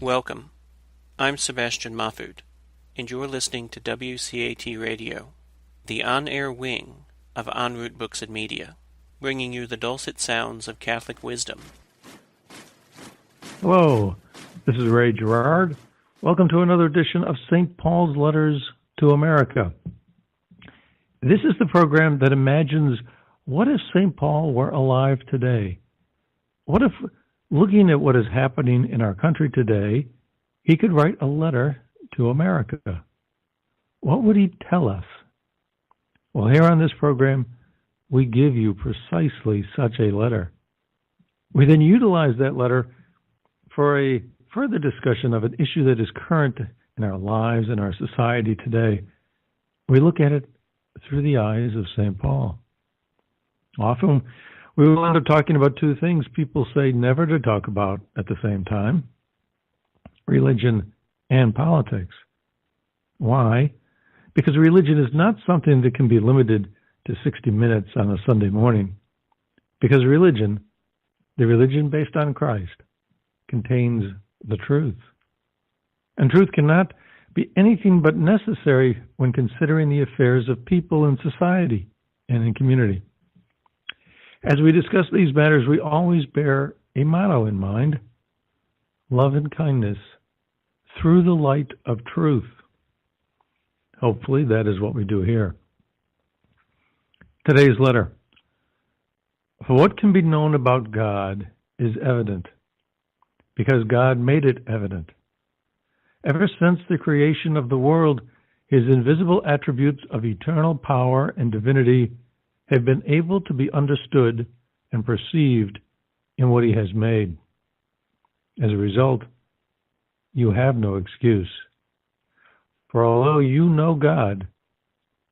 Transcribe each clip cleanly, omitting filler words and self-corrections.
Welcome. I'm Sebastian Mahfood, and you're listening to WCAT Radio, the on-air wing of En Route Books and Media, bringing you the dulcet sounds of Catholic wisdom. Hello, this is Ray Gerard. Welcome to another edition of St. Paul's Letters to America. This is the program that imagines, what if St. Paul were alive today? What if, looking at what is happening in our country today, he could write a letter to America? What would he tell us? Well, here on this program, we give you precisely such a letter. We then utilize that letter for a further discussion of an issue that is current in our lives and our society today. We look at it through the eyes of St. Paul. Often, we will end up talking about two things people say never to talk about at the same time: religion and politics. Why? Because religion is not something that can be limited to 60 minutes on a Sunday morning. Because religion, the religion based on Christ, contains the truth. And truth cannot be anything but necessary when considering the affairs of people in society and in community. As we discuss these matters, we always bear a motto in mind: love and kindness through the light of truth. Hopefully that is what we do here. Today's letter. For what can be known about God is evident, because God made it evident. Ever since the creation of the world, his invisible attributes of eternal power and divinity have been able to be understood and perceived in what he has made. As a result, you have no excuse. For although you know God,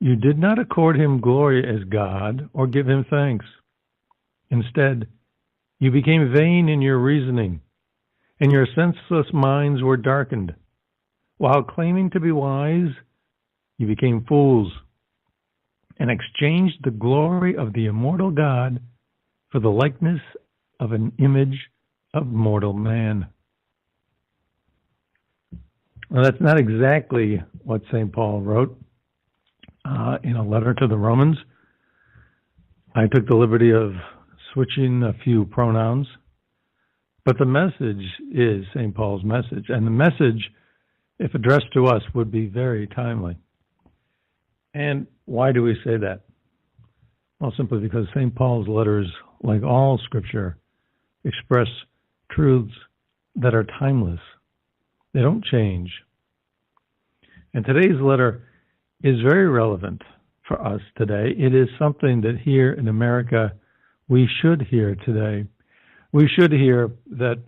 you did not accord him glory as God or give him thanks. Instead, you became vain in your reasoning, and your senseless minds were darkened. While claiming to be wise, you became fools, and exchanged the glory of the immortal God for the likeness of an image of mortal man. Well, that's not exactly what St. Paul wrote in a letter to the Romans. I took the liberty of switching a few pronouns, but the message is St. Paul's message, and the message, if addressed to us, would be very timely. And why do we say that? Well, simply because St. Paul's letters, like all Scripture, express truths that are timeless. They don't change. And today's letter is very relevant for us today. It is something that here in America we should hear today. We should hear that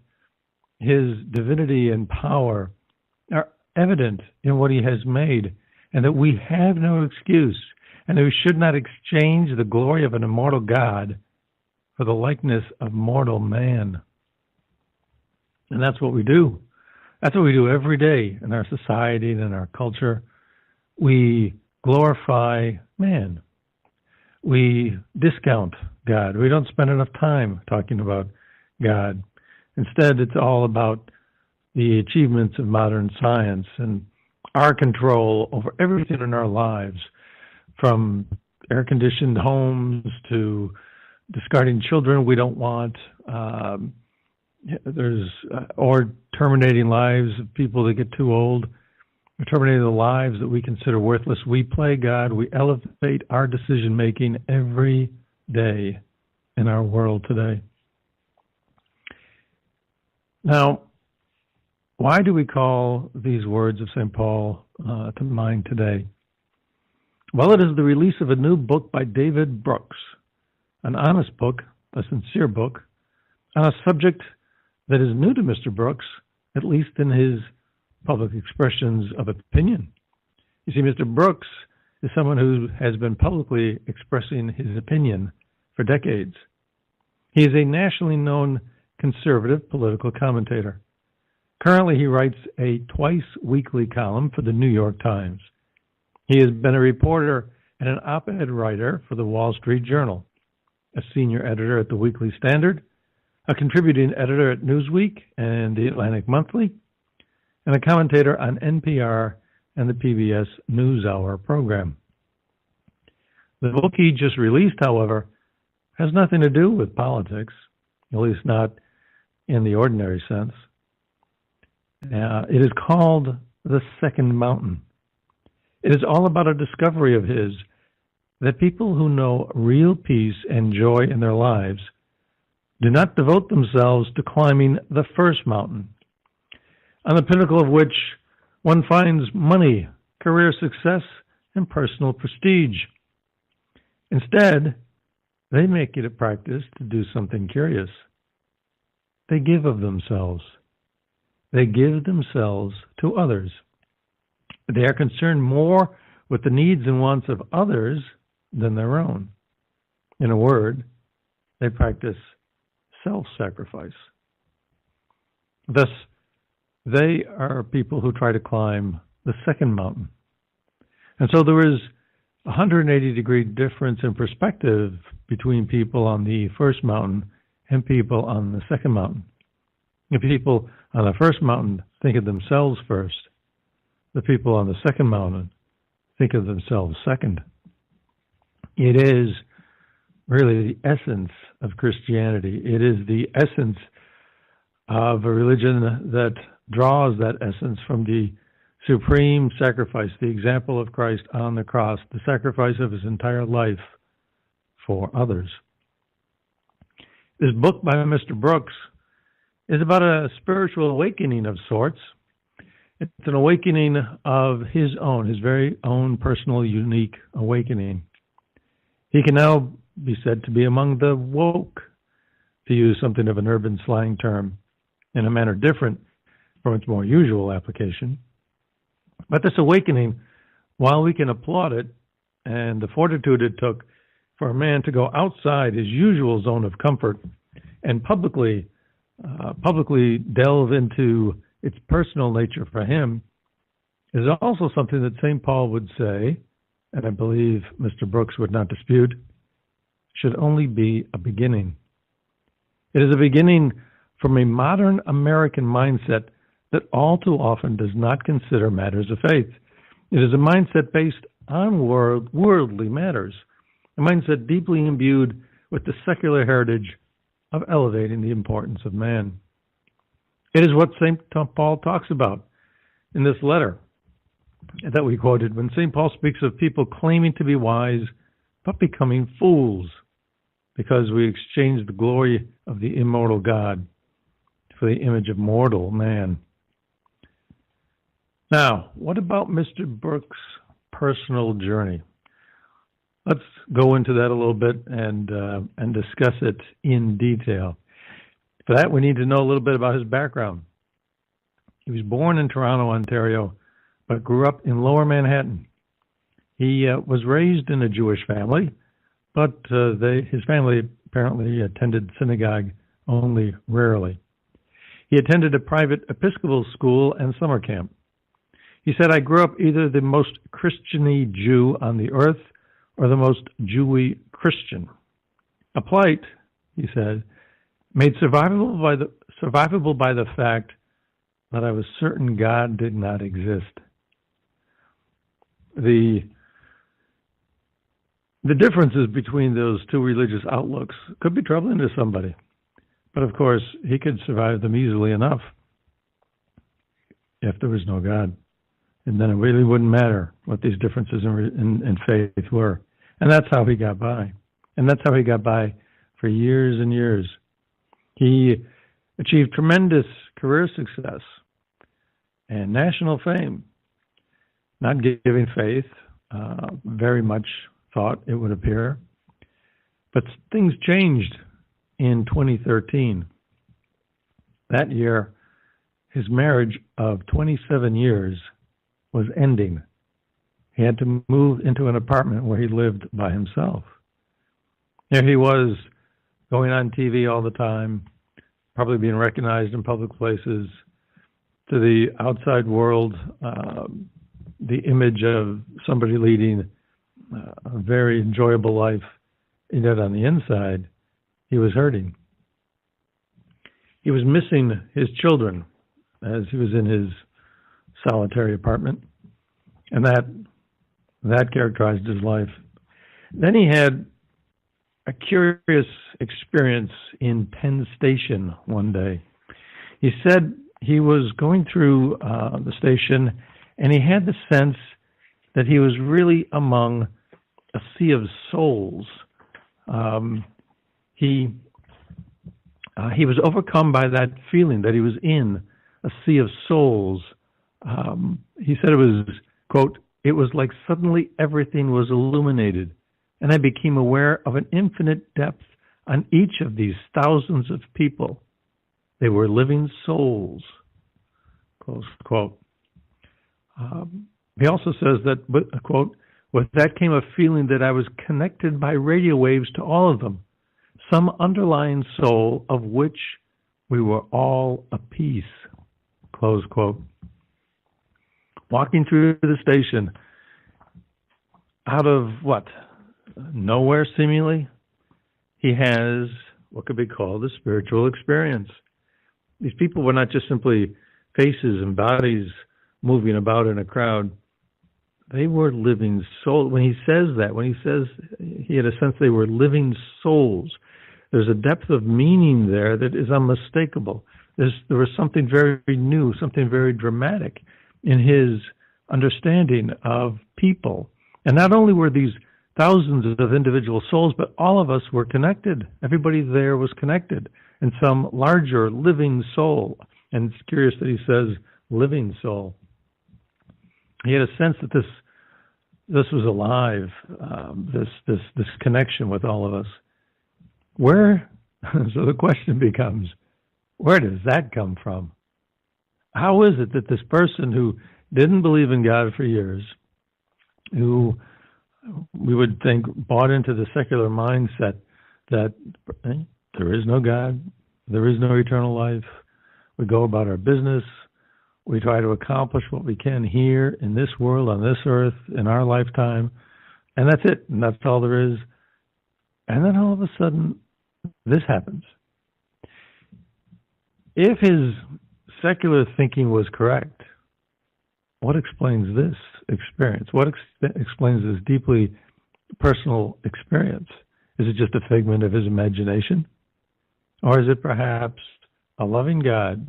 his divinity and power are evident in what he has made, and that we have no excuse, and that we should not exchange the glory of an immortal God for the likeness of mortal man. And that's what we do. That's what we do every day in our society and in our culture. We glorify man. We discount God. We don't spend enough time talking about God. Instead, it's all about the achievements of modern science and our control over everything in our lives, from air-conditioned homes to discarding children we don't want, or terminating lives of people that get too old, or terminating the lives that we consider worthless. We play God. We elevate our decision-making every day in our world today. Now, why do we call these words of St. Paul to mind today? Well, it is the release of a new book by David Brooks, an honest book, a sincere book, on a subject that is new to Mr. Brooks, at least in his public expressions of opinion. You see, Mr. Brooks is someone who has been publicly expressing his opinion for decades. He is a nationally known conservative political commentator. Currently, he writes a twice-weekly column for the New York Times. He has been a reporter and an op-ed writer for the Wall Street Journal, a senior editor at the Weekly Standard, a contributing editor at Newsweek and the Atlantic Monthly, and a commentator on NPR and the PBS NewsHour program. The book he just released, however, has nothing to do with politics, at least not in the ordinary sense. It is called The Second Mountain. It is all about a discovery of his that people who know real peace and joy in their lives do not devote themselves to climbing the first mountain, on the pinnacle of which one finds money, career success, and personal prestige. Instead, they make it a practice to do something curious. They give of themselves. They give themselves to others. They are concerned more with the needs and wants of others than their own. In a word, they practice self-sacrifice. Thus, they are people who try to climb the second mountain. And so there is a 180-degree difference in perspective between people on the first mountain and people on the second mountain. The people on the first mountain think of themselves first. The people on the second mountain think of themselves second. It is really the essence of Christianity. It is the essence of a religion that draws that essence from the supreme sacrifice, the example of Christ on the cross, the sacrifice of his entire life for others. This book by Mr. Brooks is about a spiritual awakening of sorts. It's an awakening of his own, his very own personal, unique awakening. He can now be said to be among the woke, to use something of an urban slang term, in a manner different from its more usual application. But this awakening, while we can applaud it, and the fortitude it took for a man to go outside his usual zone of comfort and publicly delve into its personal nature for him, is also something that St. Paul would say, and I believe Mr. Brooks would not dispute, should only be a beginning. It is a beginning from a modern American mindset that all too often does not consider matters of faith. It is a mindset based on worldly matters, a mindset deeply imbued with the secular heritage of elevating the importance of man. It is what St. Paul talks about in this letter that we quoted when St. Paul speaks of people claiming to be wise but becoming fools because we exchanged the glory of the immortal God for the image of mortal man. Now, what about Mr. Brooks' personal journey? Let's go into that a little bit and discuss it in detail. For that, we need to know a little bit about his background. He was born in Toronto, Ontario, but grew up in Lower Manhattan. He was raised in a Jewish family, but his family apparently attended synagogue only rarely. He attended a private Episcopal school and summer camp. He said, I grew up either the most Christian-y Jew on the earth or the most Jewy Christian. A plight, he said, made survivable by the fact that I was certain God did not exist. The differences between those two religious outlooks could be troubling to somebody. But of course, he could survive them easily enough if there was no God. And then it really wouldn't matter what these differences in faith were. And that's how he got by. And that's how he got by for years and years. He achieved tremendous career success and national fame. Not giving faith, very much thought it would appear. But things changed in 2013. That year, his marriage of 27 years was ending. He had to move into an apartment where he lived by himself. There he was, going on TV all the time, probably being recognized in public places, to the outside world, the image of somebody leading a very enjoyable life, and yet on the inside, he was hurting. He was missing his children as he was in his solitary apartment, and that characterized his life. Then he had a curious experience in Penn Station one day. He said he was going through the station, and he had the sense that he was really among a sea of souls. He was overcome by that feeling that he was in a sea of souls. He said it was, quote, "It was like suddenly everything was illuminated, and I became aware of an infinite depth on each of these thousands of people. They were living souls," close quote. He also says that, quote, "With that came a feeling that I was connected by radio waves to all of them, some underlying soul of which we were all a piece," close quote. Walking through the station, out of what? Nowhere, seemingly, he has what could be called a spiritual experience. These people were not just simply faces and bodies moving about in a crowd. They were living souls. When he says that, when he says he had a sense they were living souls, there's a depth of meaning there that is unmistakable. There was something very new, something very dramatic in his understanding of people. And not only were these thousands of individual souls, but all of us were connected. Everybody there was connected in some larger living soul. And it's curious that he says living soul. He had a sense that this was alive, this connection with all of us. Where? So the question becomes, where does that come from? How is it that this person who didn't believe in God for years, who we would think bought into the secular mindset that there is no God, there is no eternal life, we go about our business, we try to accomplish what we can here in this world, on this earth, in our lifetime, and that's it, and that's all there is. And then all of a sudden, this happens. If his secular thinking was correct, what explains this experience? What explains this deeply personal experience? Is it just a figment of his imagination? Or is it perhaps a loving God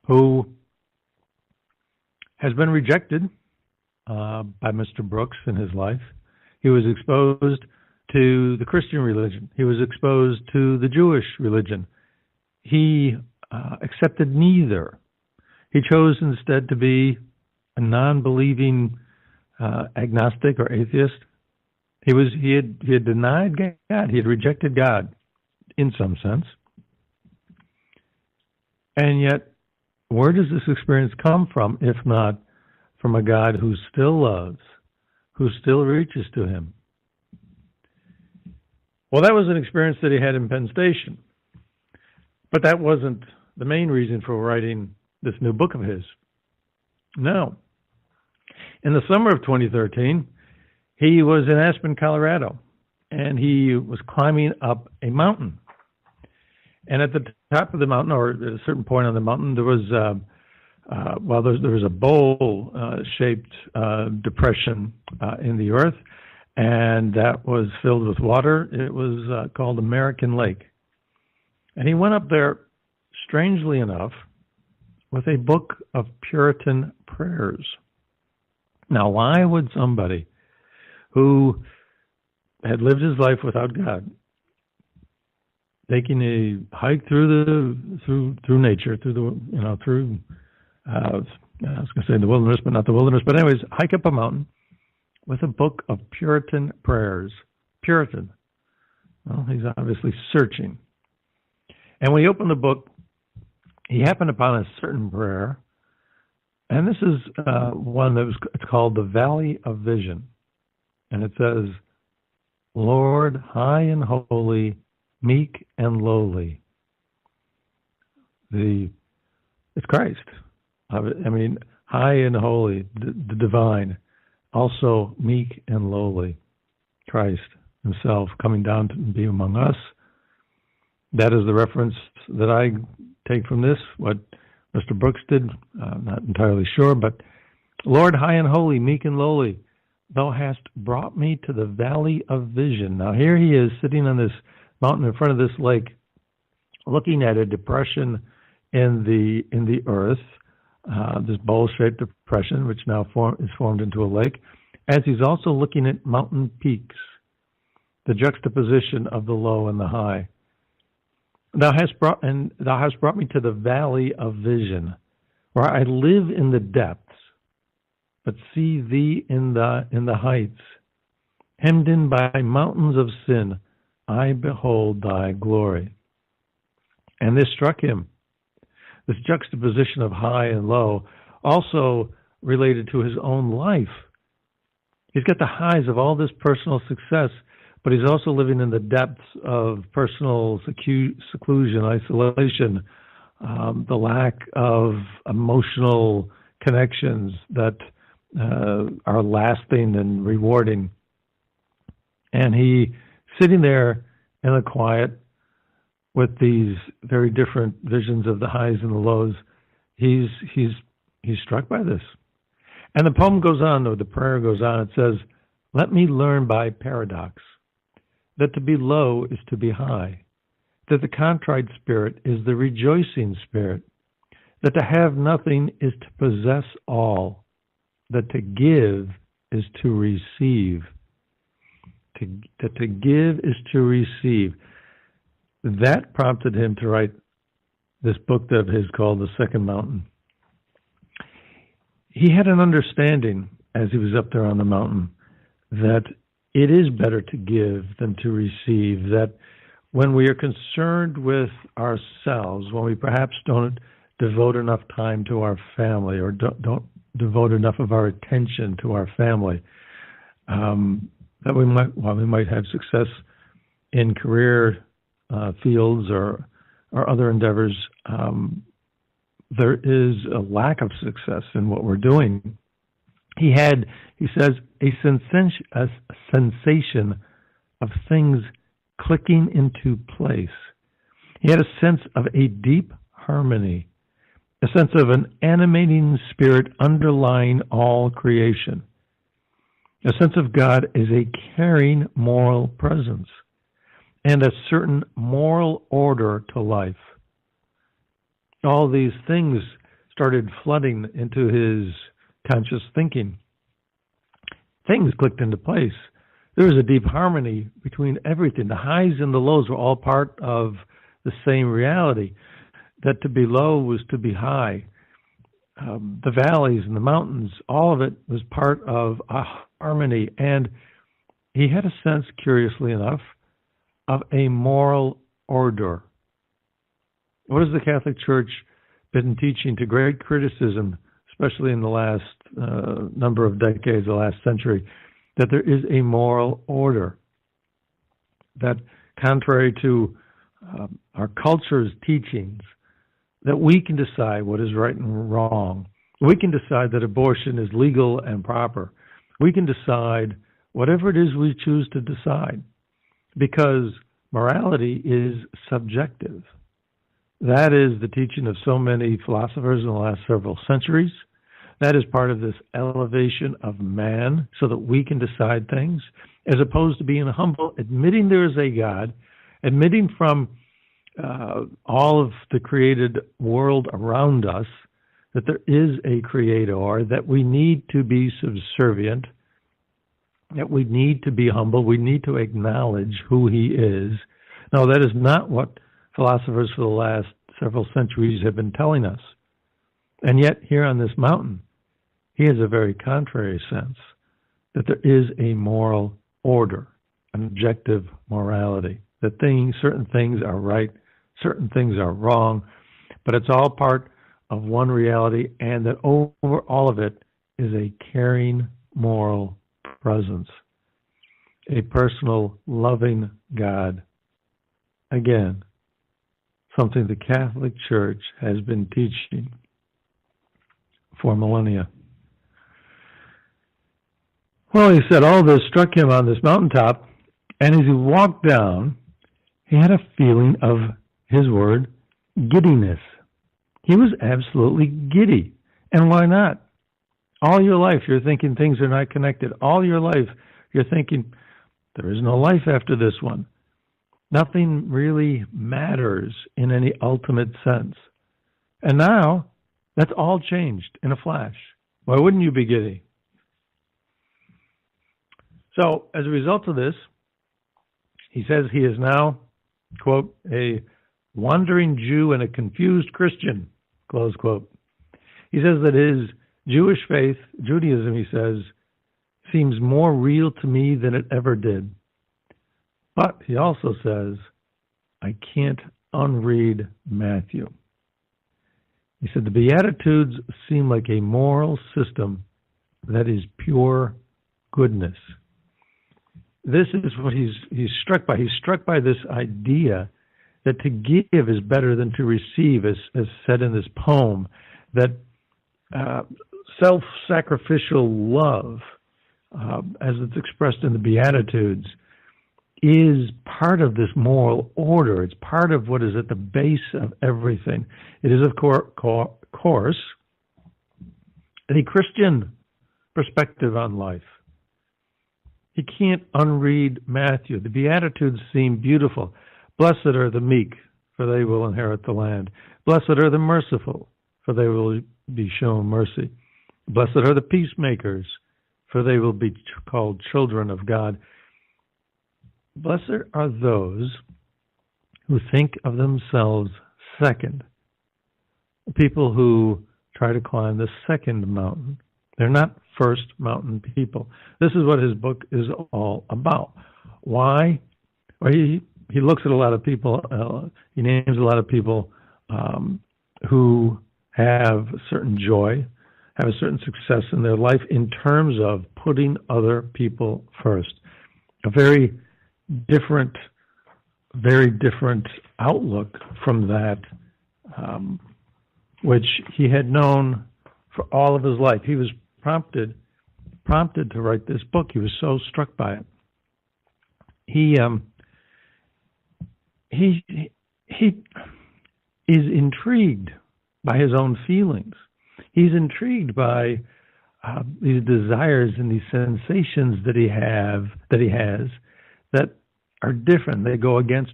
who has been rejected by Mr. Brooks in his life? He was exposed to the Christian religion. He was exposed to the Jewish religion. He accepted neither. He chose instead to be a non-believing agnostic or atheist. He had denied God. He had rejected God in some sense. And yet, where does this experience come from, if not from a God who still loves, who still reaches to him? Well, that was an experience that he had in Penn Station. But that wasn't the main reason for writing this new book of his. No. In the summer of 2013, he was in Aspen, Colorado, and he was climbing up a mountain. And at the top of the mountain, or at a certain point on the mountain, there was there was a bowl-shaped depression in the earth, and that was filled with water. It was called American Lake. And he went up there, strangely enough, with a book of Puritan prayers. Now, why would somebody who had lived his life without God, taking a hike through nature, I was going to say the wilderness, but not the wilderness, but anyways, hike up a mountain with a book of Puritan prayers? Puritan. Well, he's obviously searching. And when he opened the book, he happened upon a certain prayer, and this is one that it's called the Valley of Vision. And it says, "Lord, high and holy, meek and lowly. It's Christ. I mean, high and holy, the divine, also meek and lowly. Christ himself coming down to be among us. That is the reference that I take from this, what Mr. Brooks did. I'm not entirely sure, but Lord, high and holy, meek and lowly, thou hast brought me to the valley of vision. Now here he is sitting on this mountain in front of this lake, looking at a depression in the earth, this bowl-shaped depression, which now is formed into a lake, as he's also looking at mountain peaks, the juxtaposition of the low and the high. Thou hast brought me to the valley of vision, where I live in the depths, but see thee in the heights. Hemmed in by mountains of sin, I behold thy glory. And this struck him. This juxtaposition of high and low, also related to his own life. He's got the highs of all this personal success, but he's also living in the depths of personal seclusion, isolation, the lack of emotional connections that are lasting and rewarding. And he, sitting there in the quiet with these very different visions of the highs and the lows, he's struck by this. And the poem goes on, or the prayer goes on, it says, let me learn by paradox that to be low is to be high, that the contrite spirit is the rejoicing spirit, that to have nothing is to possess all, that to give is to receive, that to give is to receive. That prompted him to write this book of his called The Second Mountain. He had an understanding, as he was up there on the mountain, that it is better to give than to receive, that when we are concerned with ourselves, when we perhaps don't devote enough time to our family or don't devote enough of our attention to our family, that while we might have success in career fields or other endeavors, there is a lack of success in what we're doing. He says, a sensation of things clicking into place. He had a sense of a deep harmony, a sense of an animating spirit underlying all creation, a sense of God as a caring moral presence, and a certain moral order to life. All these things started flooding into his conscious thinking. Things clicked into place. There was a deep harmony between everything. The highs and the lows were all part of the same reality, that to be low was to be high. The valleys and the mountains, all of it was part of a harmony. And he had a sense, curiously enough, of a moral order. What has the Catholic Church been teaching to great criticism, especially in the last number of decades, the last century, that there is a moral order, that contrary to our culture's teachings, that we can decide what is right and wrong. We can decide that abortion is legal and proper. We can decide whatever it is we choose to decide, because morality is subjective. That is the teaching of so many philosophers in the last several centuries. That is part of this elevation of man so that we can decide things, as opposed to being humble, admitting there is a God, admitting from all of the created world around us that there is a creator, that we need to be subservient, that we need to be humble, we need to acknowledge who he is. No, that is not what philosophers for the last several centuries have been telling us. And yet, here on this mountain, he has a very contrary sense that there is a moral order, an objective morality, that certain things are right, certain things are wrong, but it's all part of one reality, and that over all of it is a caring moral presence, a personal, loving God again, something the Catholic Church has been teaching for millennia. Well, he said all this struck him on this mountaintop, and as he walked down, he had a feeling of, his word, giddiness. He was absolutely giddy. And why not? All your life you're thinking things are not connected. All your life you're thinking there is no life after this one. Nothing really matters in any ultimate sense. And now, that's all changed in a flash. Why wouldn't you be giddy? So, as a result of this, he says he is now, quote, a wandering Jew and a confused Christian, close quote. He says that his Jewish faith, Judaism, he says, seems more real to me than it ever did. But he also says, I can't unread Matthew. He said, the Beatitudes seem like a moral system that is pure goodness. This is what he's struck by. He's struck by this idea that to give is better than to receive, as said in this poem, that self-sacrificial love, as it's expressed in the Beatitudes, is part of this moral order. It's part of what is at the base of everything. It is, of course, a Christian perspective on life. He can't unread Matthew. The Beatitudes seem beautiful. Blessed are the meek, for they will inherit the land. Blessed are the merciful, for they will be shown mercy. Blessed are the peacemakers, for they will be called children of God. Blessed are those who think of themselves second. People who try to climb the second mountain. They're not first mountain people. This is what his book is all about. Why? Well, he looks at a lot of people, he names a lot of people who have a certain joy, have a certain success in their life in terms of putting other people first. A very different outlook from that which he had known for all of his life. He was prompted to write this book. He was so struck by it. He is intrigued by his own feelings. He's intrigued by these desires and these sensations that he has that are different. They go against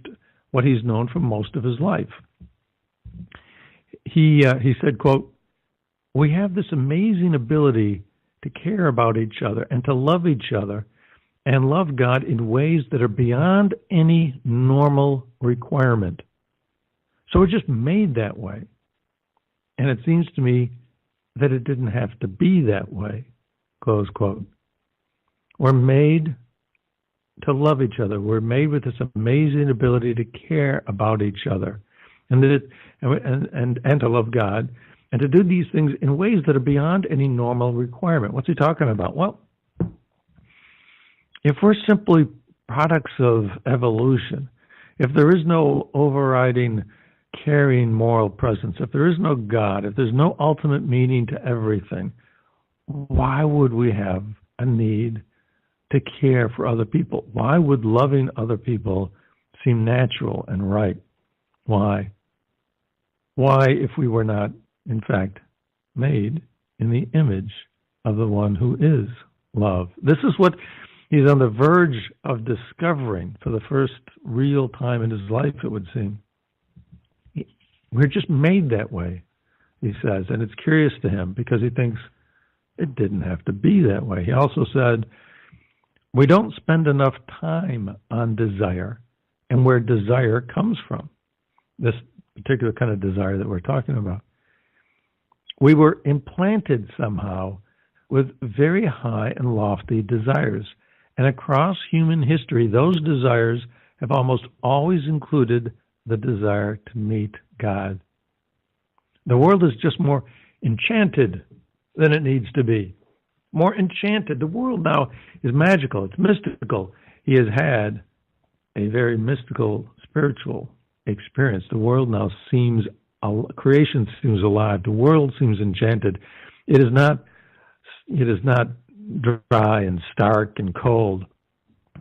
what he's known for most of his life. He said, quote, "We have this amazing ability to care about each other and to love each other and love God in ways that are beyond any normal requirement. So we're just made that way. And it seems to me that it didn't have to be that way," close quote. We're made to love each other. We're made with this amazing ability to care about each other and to love God and to do these things in ways that are beyond any normal requirement. What's he talking about? Well, if we're simply products of evolution, if there is no overriding caring moral presence, if there is no God, if there's no ultimate meaning to everything, why would we have a need to care for other people? Why would loving other people seem natural and right? Why? Why, if we were not, in fact, made in the image of the one who is love? This is what he's on the verge of discovering for the first real time in his life, it would seem. We're just made that way, he says, and it's curious to him because he thinks it didn't have to be that way. He also said, we don't spend enough time on desire and where desire comes from, this particular kind of desire that we're talking about. We were implanted somehow with very high and lofty desires, and across human history, those desires have almost always included the desire to meet God. The world is just more enchanted than it needs to be. More enchanted. The world now is magical. It's mystical. He has had a very mystical spiritual experience. The world now seems, creation seems alive. The world seems enchanted. It is not dry and stark and cold.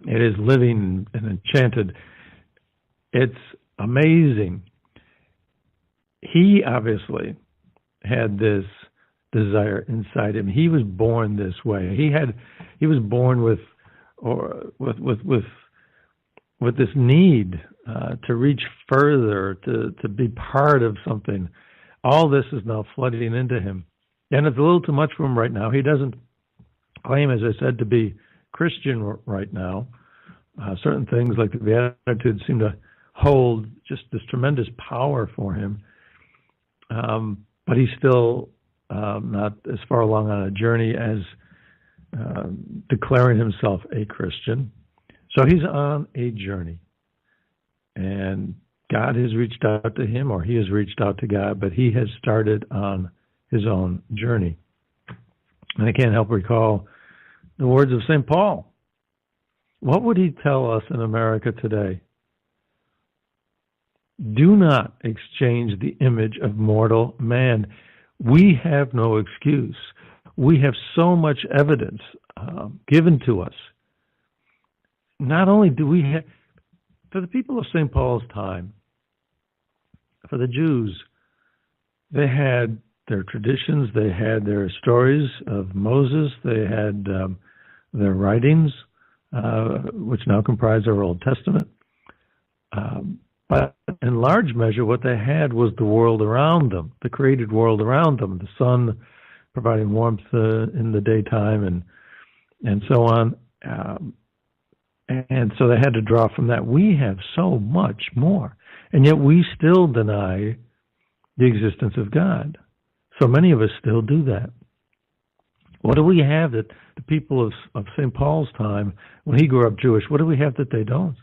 It is living and enchanted. It's amazing. He obviously had this desire inside him. He was born this way. He was born with this need to reach further, to be part of something. All this is now flooding into him, and it's a little too much for him right now. He doesn't claim, as I said, to be Christian right now. Certain things like the Beatitudes seem to hold just this tremendous power for him, but he's still not as far along on a journey as declaring himself a Christian. So he's on a journey, and God has reached out to him, or he has reached out to God, but he has started on his own journey. And I can't help recall the words of St. Paul. What would he tell us in America today? Do not exchange the image of mortal man. We have no excuse. We have so much evidence given to us. Not only do we have, for the people of St. Paul's time, for the Jews, they had their traditions, they had their stories of Moses, they had their writings, which now comprise our Old Testament. But in large measure, what they had was the world around them, the created world around them, the sun providing warmth in the daytime and so on. And so they had to draw from that. We have so much more, and yet we still deny the existence of God. So many of us still do that. What do we have that the people of St. Paul's time, when he grew up Jewish, what do we have that they don't?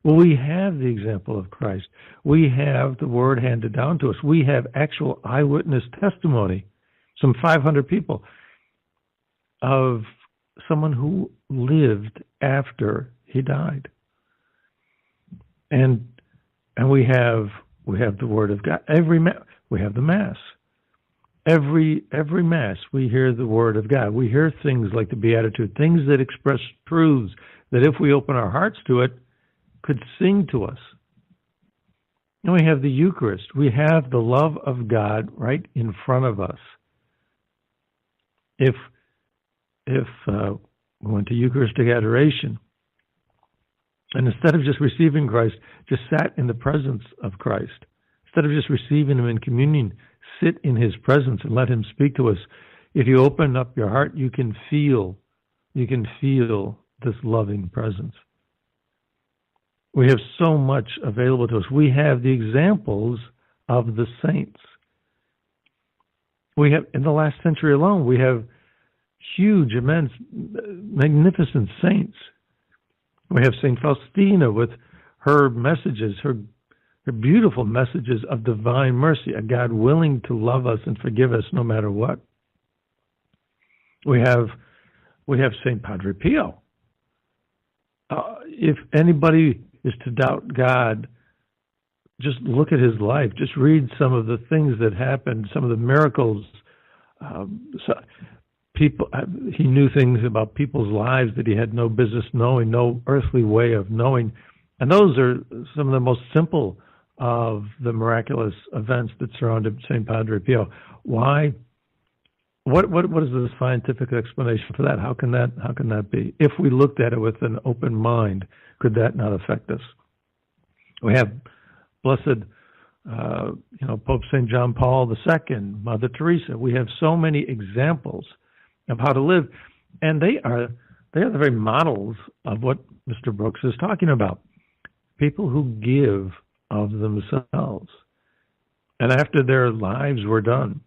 Well, we have the example of Christ. We have the word handed down to us. We have actual eyewitness testimony, some 500 people, of someone who lived after he died. And we have the word of God. We have the Mass. Every Mass, we hear the word of God. We hear things like the Beatitude, things that express truths that if we open our hearts to it, could sing to us. And we have the Eucharist. We have the love of God right in front of us. If we went to Eucharistic adoration, and instead of just receiving Christ, just sat in the presence of Christ, instead of just receiving him in communion, sit in his presence and let him speak to us. If you open up your heart, you can feel this loving presence. We have so much available to us. We have the examples of the saints. We have, in the last century alone, we have huge, immense, magnificent saints. We have St. Faustina with her messages, her beautiful messages of divine mercy, a God willing to love us and forgive us no matter what. We have St. Padre Pio. If anybody is to doubt God, just look at his life. Just read some of the things that happened, some of the miracles. He knew things about people's lives that he had no business knowing, no earthly way of knowing. And those are some of the most simple of the miraculous events that surrounded St. Padre Pio. Why? What is the scientific explanation for that? How can that be? If we looked at it with an open mind, could that not affect us? We have blessed, Pope St. John Paul II, Mother Teresa. We have so many examples of how to live, and they are the very models of what Mr. Brooks is talking about. People who give of themselves, and after their lives were done,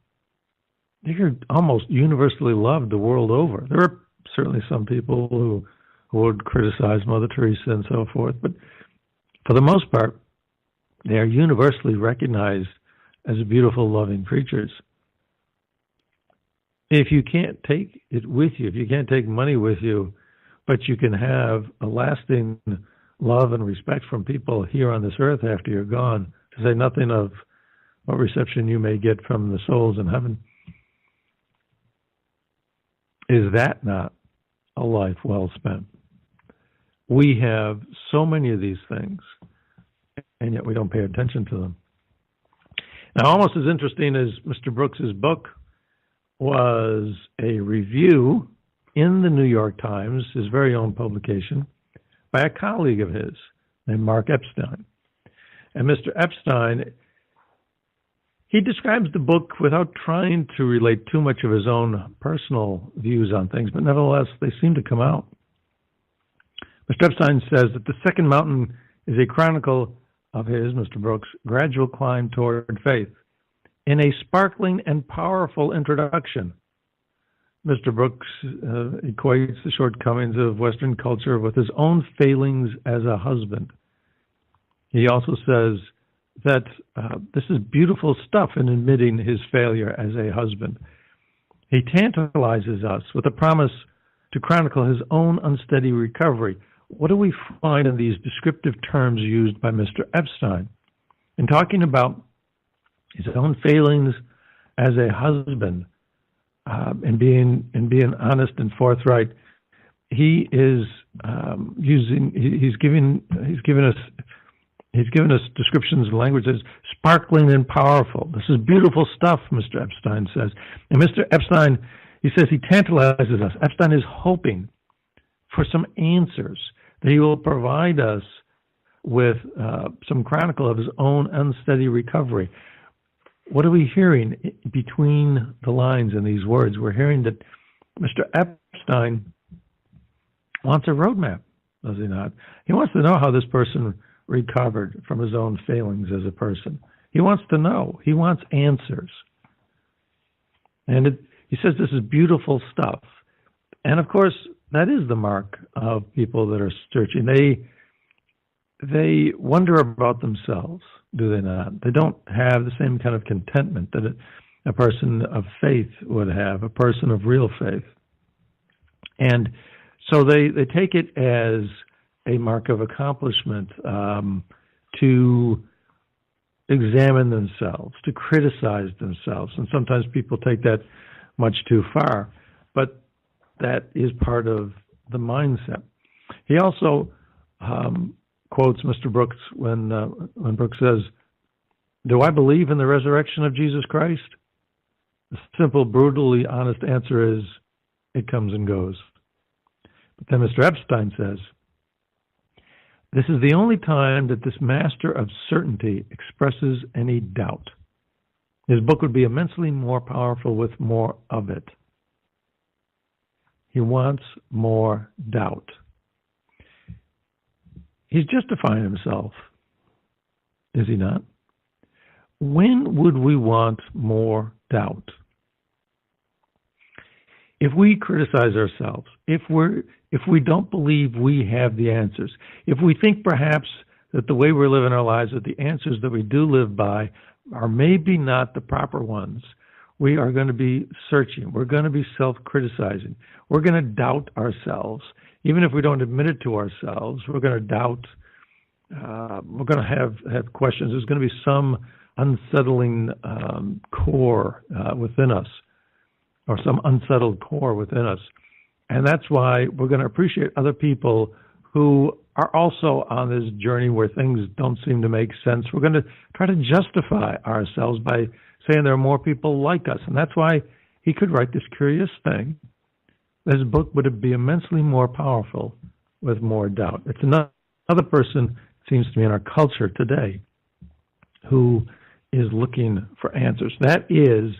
they're almost universally loved the world over. There are certainly some people who would criticize Mother Teresa and so forth, but for the most part, they are universally recognized as beautiful, loving creatures. If you can't take it with you, if you can't take money with you, but you can have a lasting love and respect from people here on this earth after you're gone, to say nothing of what reception you may get from the souls in heaven. Is that not a life well spent? We have so many of these things, and yet we don't pay attention to them. Now, almost as interesting as Mr. Brooks's book was a review in the New York Times, his very own publication, by a colleague of his named Mark Epstein. And Mr. Epstein, he describes the book without trying to relate too much of his own personal views on things, but nevertheless, they seem to come out. Mr. Epstein says that the second mountain is a chronicle of his, Mr. Brooks' gradual climb toward faith. In a sparkling and powerful introduction, Mr. Brooks equates the shortcomings of Western culture with his own failings as a husband. He also says that this is beautiful stuff in admitting his failure as a husband. He tantalizes us with a promise to chronicle his own unsteady recovery. What do we find in these descriptive terms used by Mr. Epstein? In talking about his own failings as a husband, and being honest and forthright, he is he's given us descriptions and language that's sparkling and powerful. This is beautiful stuff, Mr. Epstein says. And Mr. Epstein, he says he tantalizes us. Epstein is hoping for some answers, that he will provide us with some chronicle of his own unsteady recovery. What are we hearing between the lines in these words? We're hearing that Mr. Epstein wants a roadmap, does he not? He wants to know how this person recovered from his own failings as a person. He wants to know. He wants answers. And he says this is beautiful stuff. And of course, that is the mark of people that are searching. They wonder about themselves, do they not? They don't have the same kind of contentment that a person of faith would have, a person of real faith. And so they take it as a mark of accomplishment to examine themselves, to criticize themselves. And sometimes people take that much too far. But that is part of the mindset. He also quotes Mr. Brooks when Brooks says, "Do I believe in the resurrection of Jesus Christ?" The simple, brutally honest answer is, it comes and goes. But then Mr. Epstein says, "This is the only time that this master of certainty expresses any doubt. His book would be immensely more powerful with more of it." He wants more doubt. He's justifying himself, is he not? When would we want more doubt? If we criticize ourselves, if we don't believe we have the answers, if we think perhaps that the way we're living our lives, that the answers that we do live by are maybe not the proper ones, we are going to be searching. We're going to be self-criticizing. We're going to doubt ourselves. Even if we don't admit it to ourselves, we're going to doubt. We're going to have questions. There's going to be some unsettling core within us, or some unsettled core within us. And that's why we're going to appreciate other people who are also on this journey where things don't seem to make sense. We're going to try to justify ourselves by saying there are more people like us. And that's why he could write this curious thing. His book would be immensely more powerful with more doubt. It's another person, it seems to me, in our culture today who is looking for answers. That is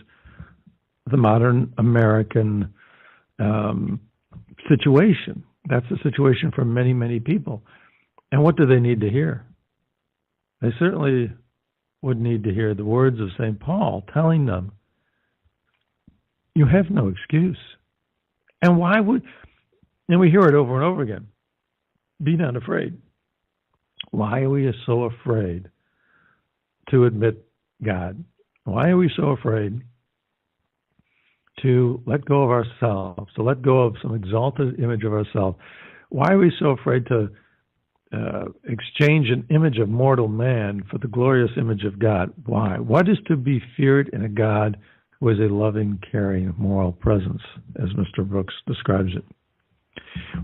the modern American situation. That's the situation for many, many people. And what do they need to hear? They certainly would need to hear the words of St. Paul telling them, you have no excuse. And why would, and we hear it over and over again, be not afraid. Why are we so afraid to admit God? Why are we so afraid to let go of ourselves, to let go of some exalted image of ourselves? Why are we so afraid to exchange an image of mortal man for the glorious image of God. Why? What is to be feared in a God who is a loving, caring, moral presence, as Mr. Brooks describes it?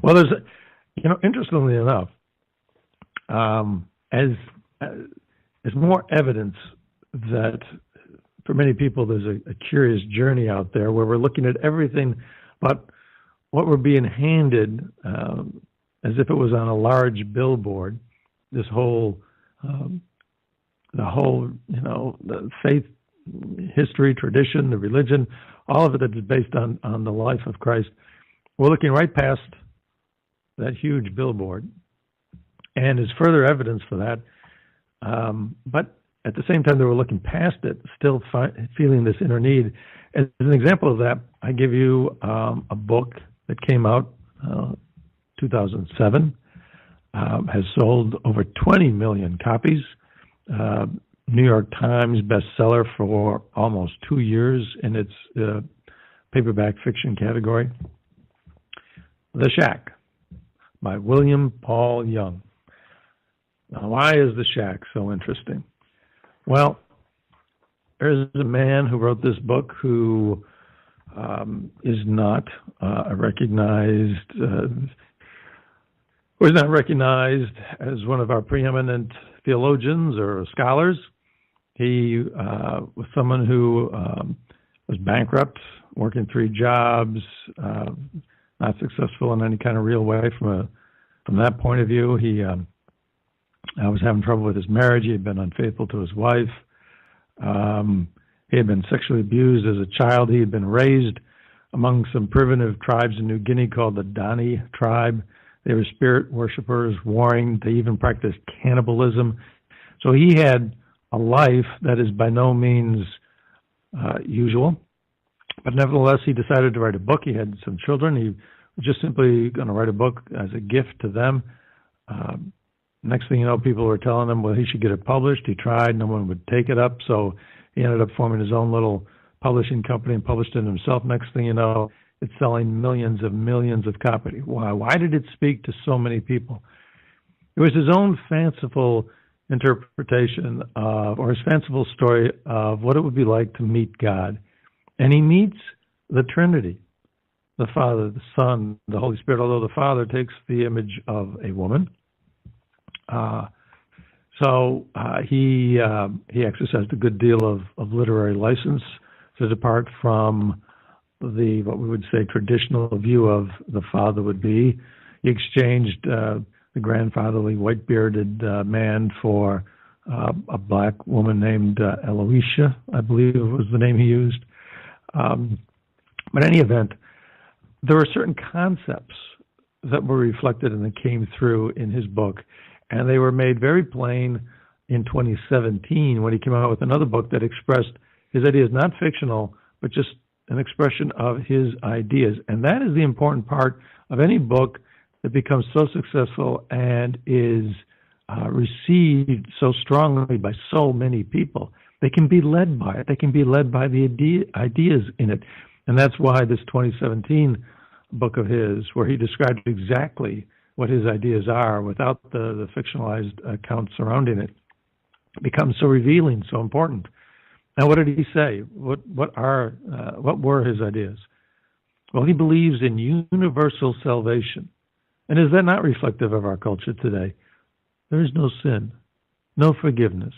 Well, there's, interestingly enough, as more evidence that for many people there's a curious journey out there where we're looking at everything but what we're being handed as if it was on a large billboard. This whole, the faith, history, tradition, the religion, all of it that is based on the life of Christ. We're looking right past that huge billboard, and there's further evidence for that. But at the same time that we're looking past it, still feeling this inner need. As an example of that, I give you a book that came out 2007, has sold over 20 million copies. New York Times bestseller for almost 2 years in its paperback fiction category. The Shack by William Paul Young. Now, why is The Shack so interesting? Well, there's a man who wrote this book who is not recognized as one of our preeminent theologians or scholars. He was someone who was bankrupt, working 3 jobs, not successful in any kind of real way from that point of view. He was having trouble with his marriage. He had been unfaithful to his wife. He had been sexually abused as a child. He had been raised among some primitive tribes in New Guinea called the Dani tribe. They were spirit worshippers, warring. They even practiced cannibalism. So he had a life that is by no means usual. But nevertheless, he decided to write a book. He had some children. He was just simply going to write a book as a gift to them. Next thing you know, people were telling him, well, he should get it published. He tried. No one would take it up. So he ended up forming his own little publishing company and published it himself. Next thing you know, it's selling millions of copies. Why? Why did it speak to so many people? It was his own fanciful interpretation of, or his fanciful story of what it would be like to meet God. And he meets the Trinity, the Father, the Son, the Holy Spirit, although the Father takes the image of a woman. So he exercised a good deal of literary license to depart from what we would say traditional view of the Father would be. He exchanged the grandfatherly white-bearded man for a black woman named Eloisha, I believe was the name he used. But in any event, there were certain concepts that were reflected and that came through in his book, and they were made very plain in 2017 when he came out with another book that expressed his ideas, not fictional, but just an expression of his ideas. And that is the important part of any book that becomes so successful and is received so strongly by so many people. They can be led by it. They can be led by the ideas in it. And that's why this 2017 book of his, where he described exactly what his ideas are without the fictionalized accounts surrounding it, becomes so revealing, so important. Now, what did he say? What were his ideas? Well, he believes in universal salvation. And is that not reflective of our culture today? There is no sin, no forgiveness.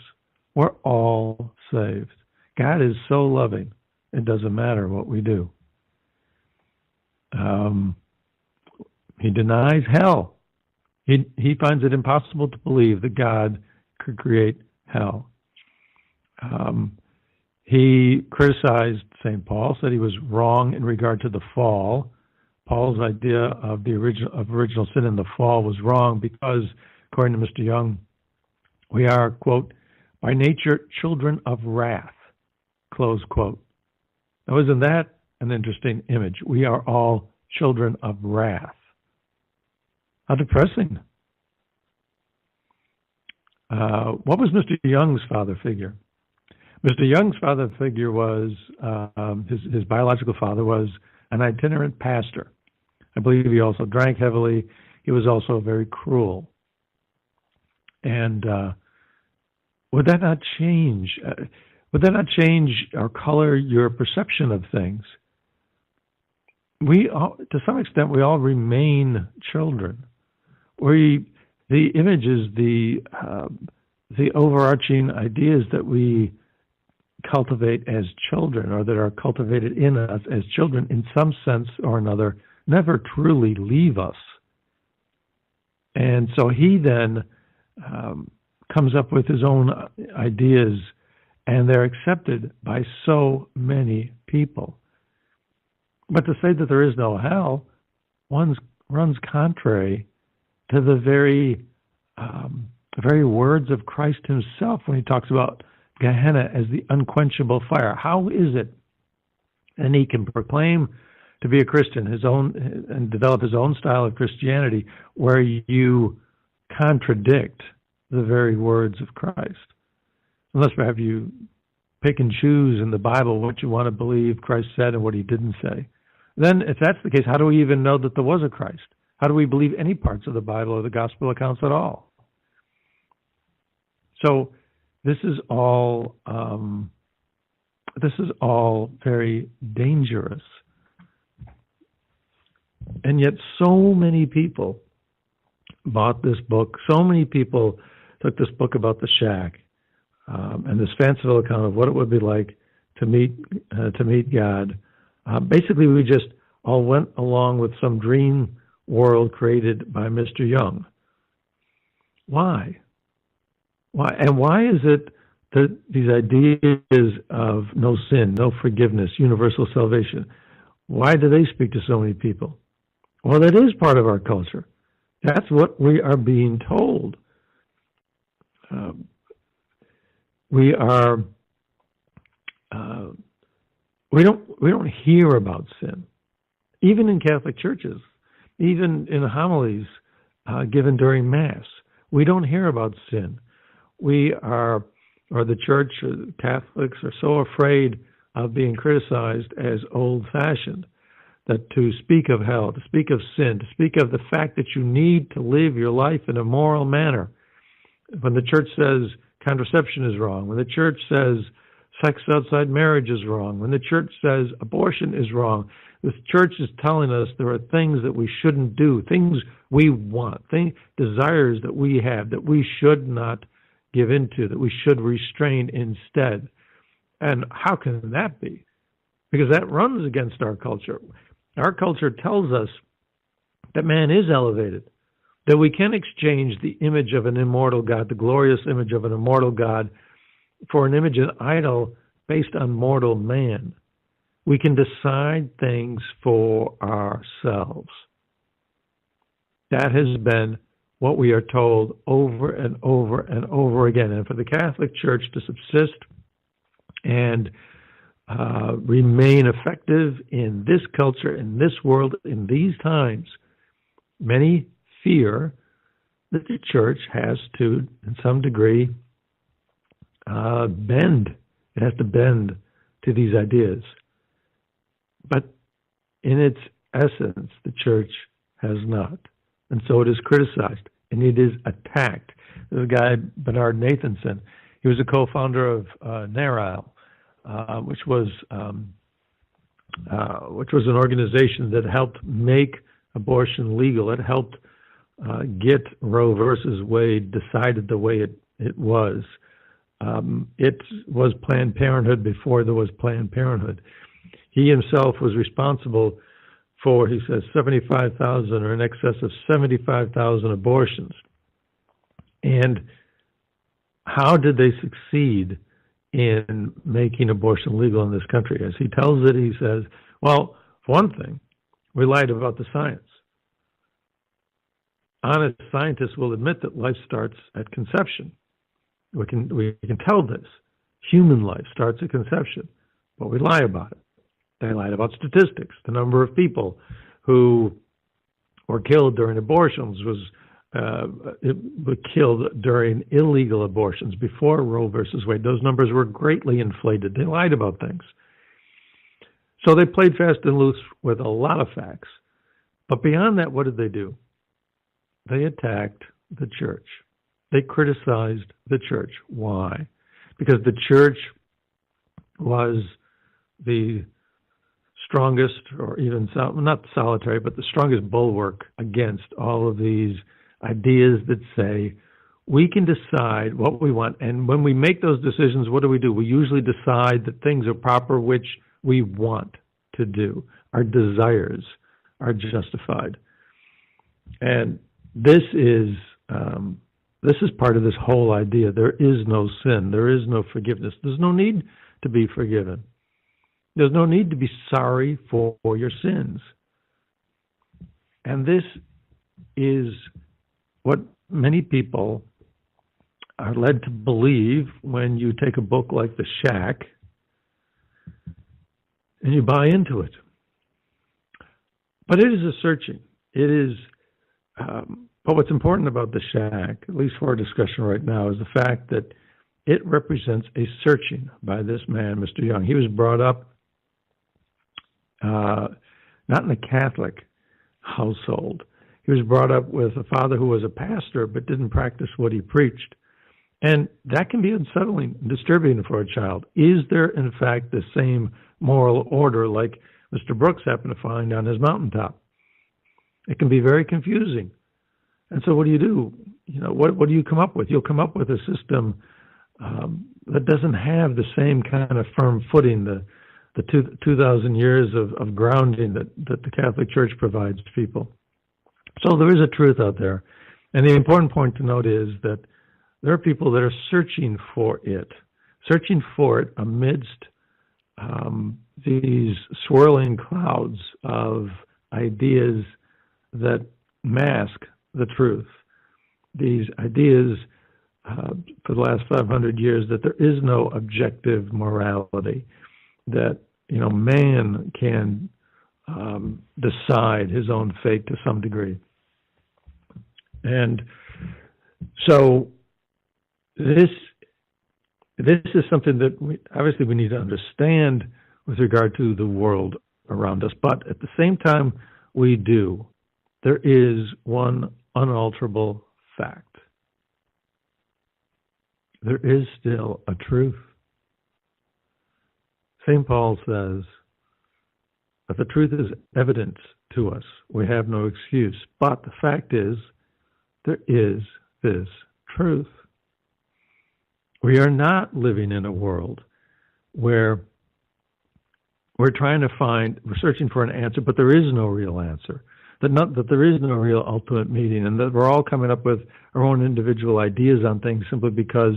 We're all saved. God is so loving, it doesn't matter what we do. He denies hell. He finds it impossible to believe that God could create hell. He criticized St. Paul, said he was wrong in regard to the fall. Paul's idea of the original sin in the fall was wrong because, according to Mr. Young, we are, quote, by nature children of wrath, close quote. Now, isn't that an interesting image? We are all children of wrath. How depressing. What was Mr. Young's father figure? Mr. Young's father figure was, his biological father was an itinerant pastor. I believe he also drank heavily. He was also very cruel. And would that not change? Would that not change or color your perception of things? We all, to some extent, we all remain children. The images, the overarching ideas that we cultivate as children, or that are cultivated in us as children, in some sense or another, never truly leave us. And so he then comes up with his own ideas, and they're accepted by so many people. But to say that there is no hell runs contrary to the very words of Christ himself when he talks about Gehenna as the unquenchable fire. How is it? And he can proclaim to be a Christian, his own, and develop his own style of Christianity, where you contradict the very words of Christ. Unless perhaps you pick and choose in the Bible what you want to believe Christ said and what he didn't say. Then, if that's the case, how do we even know that there was a Christ? How do we believe any parts of the Bible or the gospel accounts at all? So this is all very dangerous. And yet so many people bought this book. So many people took this book about the shack and this fanciful account of what it would be like to meet God. Basically, we just all went along with some dream world created by Mr. Young. Why? And why is it that these ideas of no sin, no forgiveness, universal salvation, why do they speak to so many people? Well, that is part of our culture. That's what we are being told. We don't hear about sin, even in Catholic churches, even in homilies given during Mass. We don't hear about sin. The church, Catholics are so afraid of being criticized as old-fashioned that to speak of hell, to speak of sin, to speak of the fact that you need to live your life in a moral manner. When the church says contraception is wrong, when the church says sex outside marriage is wrong, when the church says abortion is wrong, the church is telling us there are things that we shouldn't do, things we want, desires that we have that we should not give into, that we should restrain instead. And how can that be? Because that runs against our culture. Our culture tells us that man is elevated, that we can exchange the image of an immortal God, the glorious image of an immortal God, for an image, an idol based on mortal man. We can decide things for ourselves. That has been what we are told over and over and over again. And for the Catholic Church to subsist and remain effective in this culture, in this world, in these times, many fear that the church has to, in some degree, bend. It has to bend to these ideas. But in its essence, the church has not. And so it is criticized, and it is attacked. There's a guy, Bernard Nathanson. He was a co-founder of NARAL, which was an organization that helped make abortion legal. It helped get Roe versus Wade decided the way it was. It was Planned Parenthood before there was Planned Parenthood. He himself was responsible for, he says, 75,000 or in excess of 75,000 abortions. And how did they succeed in making abortion legal in this country? As he tells it, he says, well, for one thing, we lied about the science. Honest scientists will admit that life starts at conception. We can tell this. Human life starts at conception, but we lie about it. They lied about statistics. The number of people who were killed during abortions were killed during illegal abortions before Roe versus Wade. Those numbers were greatly inflated. They lied about things. So they played fast and loose with a lot of facts. But beyond that, what did they do? They attacked the church. they criticized the church. Why? Because the church was the strongest, or even not solitary, but the strongest bulwark against all of these ideas that say we can decide what we want. And when we make those decisions, what do? We usually decide that things are proper, which we want to do. Our desires are justified. And this is part of this whole idea. There is no sin. There is no forgiveness. There's no need to be forgiven. There's no need to be sorry for your sins. And this is what many people are led to believe when you take a book like The Shack and you buy into it. But it is a searching. It is, but what's important about The Shack, at least for our discussion right now, is the fact that it represents a searching by this man, Mr. Young. He was brought up not in a Catholic household. He was brought up with a father who was a pastor but didn't practice what he preached. And that can be unsettling and disturbing for a child. Is there, in fact, the same moral order like Mr. Brooks happened to find on his mountaintop? It can be very confusing. And so what do? You know, what do you come up with? You'll come up with a system that doesn't have the same kind of firm footing, the 2,000 years of grounding that the Catholic Church provides people. So there is a truth out there. And the important point to note is that there are people that are searching for it amidst these swirling clouds of ideas that mask the truth. These ideas for the last 500 years that there is no objective morality, that man can decide his own fate to some degree. And so this is something that we need to understand with regard to the world around us. But at the same time we do, there is one unalterable fact. There is still a truth. St. Paul says that the truth is evident to us. We have no excuse. But the fact is, there is this truth. We are not living in a world where we're searching for an answer, but there is no real answer. That there is no real ultimate meaning, and that we're all coming up with our own individual ideas on things simply because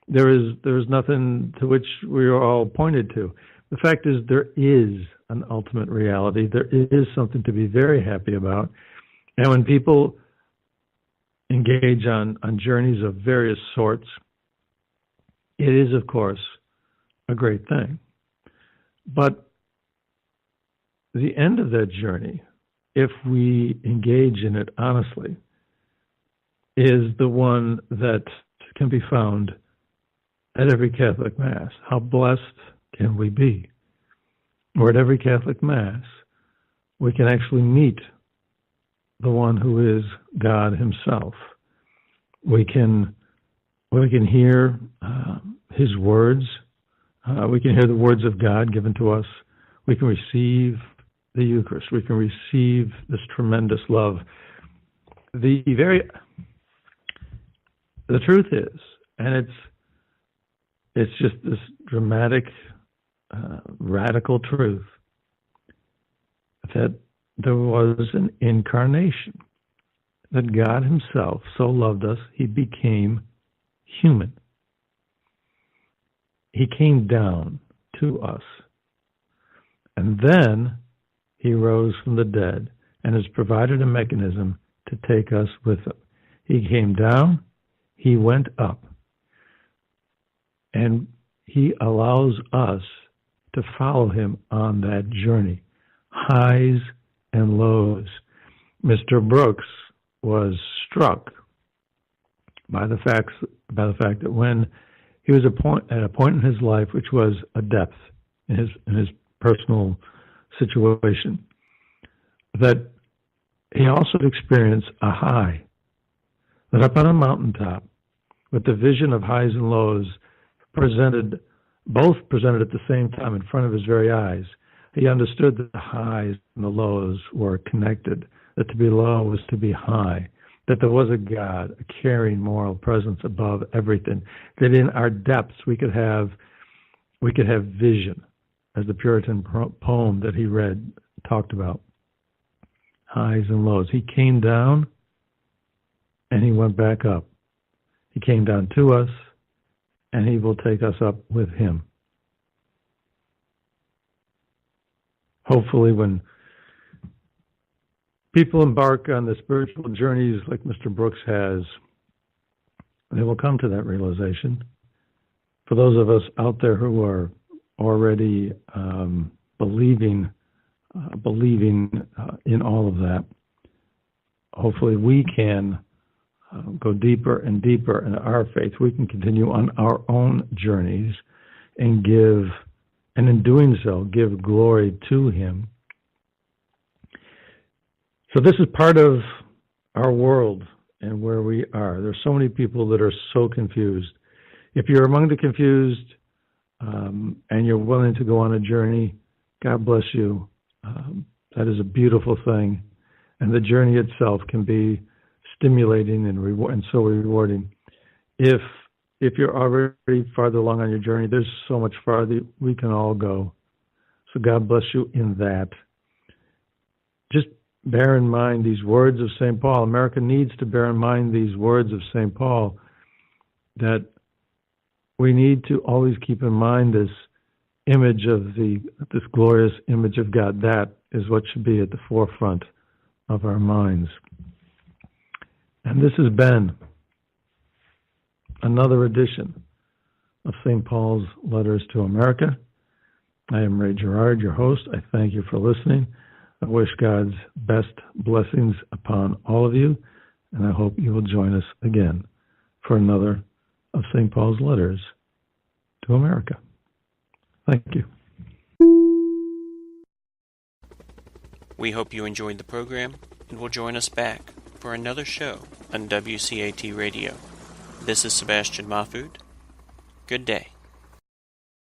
there is nothing to which we are all pointed to. The fact is, there is an ultimate reality. There is something to be very happy about. And when people engage on journeys of various sorts, it is, of course, a great thing. But the end of that journey, if we engage in it honestly, is the one that can be found at every Catholic Mass. How blessed can we be? Or at every Catholic Mass, we can actually meet the one who is God himself. We can hear his words. We can hear the words of God given to us. We can receive the Eucharist. We can receive this tremendous love. The truth is, and it's just this dramatic, radical truth, that there was an incarnation, that God himself so loved us, he became human. He came down to us. And then he rose from the dead and has provided a mechanism to take us with him. He came down, he went up, and he allows us to follow him on that journey, highs and lows. Mr. Brooks was struck by the fact that when he was at a point in his life which was a depth in his personal situation, that he also experienced a high, that up on a mountaintop with the vision of highs and lows both presented at the same time in front of his very eyes. He understood that the highs and the lows were connected, that to be low was to be high, that there was a God, a caring moral presence above everything, that in our depths we could have vision, as the Puritan poem that he read talked about. Highs and lows. He came down and he went back up. He came down to us and he will take us up with him. Hopefully when people embark on the spiritual journeys like Mr. Brooks has, they will come to that realization. For those of us out there who are already believing in all of that, hopefully we can go deeper and deeper in our faith. We can continue on our own journeys and in doing so, give glory to him. So this is part of our world and where we are. There's so many people that are so confused. If you're among the confused and you're willing to go on a journey, God bless you. That is a beautiful thing. And the journey itself can be stimulating and so rewarding. If you're already farther along on your journey, there's so much farther we can all go. So God bless you in that. Just bear in mind these words of St. Paul. America needs to bear in mind these words of St. Paul, that we need to always keep in mind this image of this glorious image of God. That is what should be at the forefront of our minds. And this has been another edition of St. Paul's Letters to America. I am Ray Gerard, your host. I thank you for listening. I wish God's best blessings upon all of you, and I hope you will join us again for another of St. Paul's Letters to America. Thank you. We hope you enjoyed the program and will join us back for another show on WCAT Radio. This is Sebastian Mahfood. Good day.